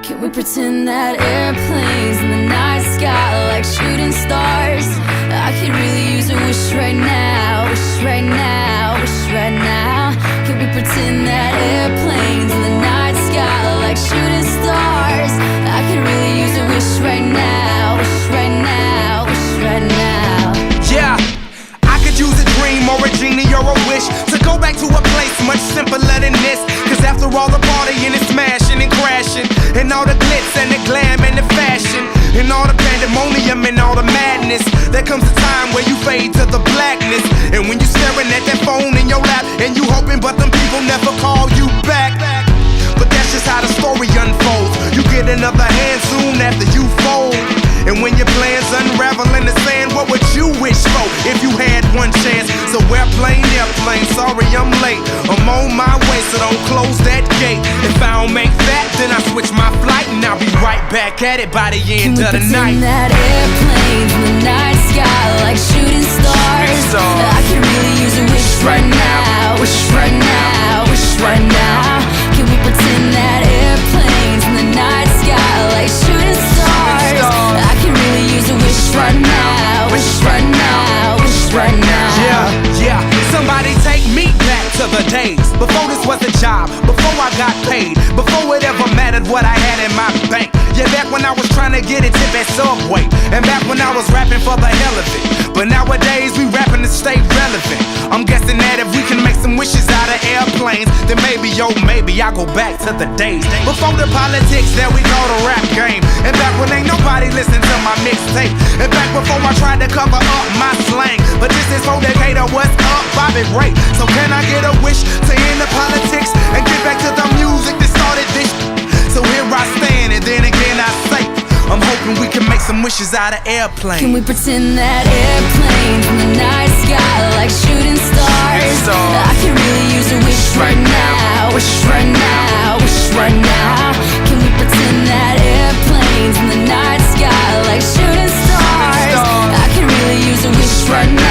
Can we pretend that airplanes in the night sky are like shooting stars? I could really use a wish right now, wish right now, wish right now. Can we pretend that airplanes in the night sky are like shooting stars? I could really use a wish right now, wish right now, wish right now. Yeah, I could use a dream or a genie or a wish to go back to a place much simpler than this. Cause after all the partying and smashing and crashing, and all the glitz and the glam and the fashion, and all the pandemonium and all the madness, there comes a time where you fade to the blackness. And when you're staring at that phone in your lap, and you hoping but them people never call you back. But that's just how the story unfolds. You get another hand soon after you fold. And when your plans unravel in the sand, what would you wish for if you had one chance? So airplane, sorry I'm late. I'm on my way, so don't close that gate. If I don't make that, then I switch my flight, and I'll be right back at it by the end of the night. Can we pretend that airplanes in the night sky are like shooting stars? I could really use a wish right now, wish right now, wish right now. Can we pretend that airplanes in the night sky are like shooting stars? I could really use a wish right now, wish right now, wish right now. Yeah, somebody take me back to the days before this was a job, before I got paid, before it ever mattered what I had in my bank. Yeah, back when I was trying to get a tip at Subway, and back when I was rapping for the hell of it. But nowadays we rapping to stay relevant. I'm guessing that if we can make some wishes out of airplanes, then maybe, oh maybe I'll go back to the days before the politics that we call the rap game. And back when ain't nobody listened to my mixtape. And back before I tried to cover up my slang. But this is for Decatur, what's up, Bobby Ray? So can I get a wish to end the politics and get back to the music that started this? So here I stand, and then again I say, I'm hoping we can make some wishes out of airplanes. Can we pretend that airplanes in the night sky are like shooting stars? I could really use a wish right now, wish right now, wish right now. Can we pretend that airplanes in the night sky are like shooting stars? I could really use a wish right now.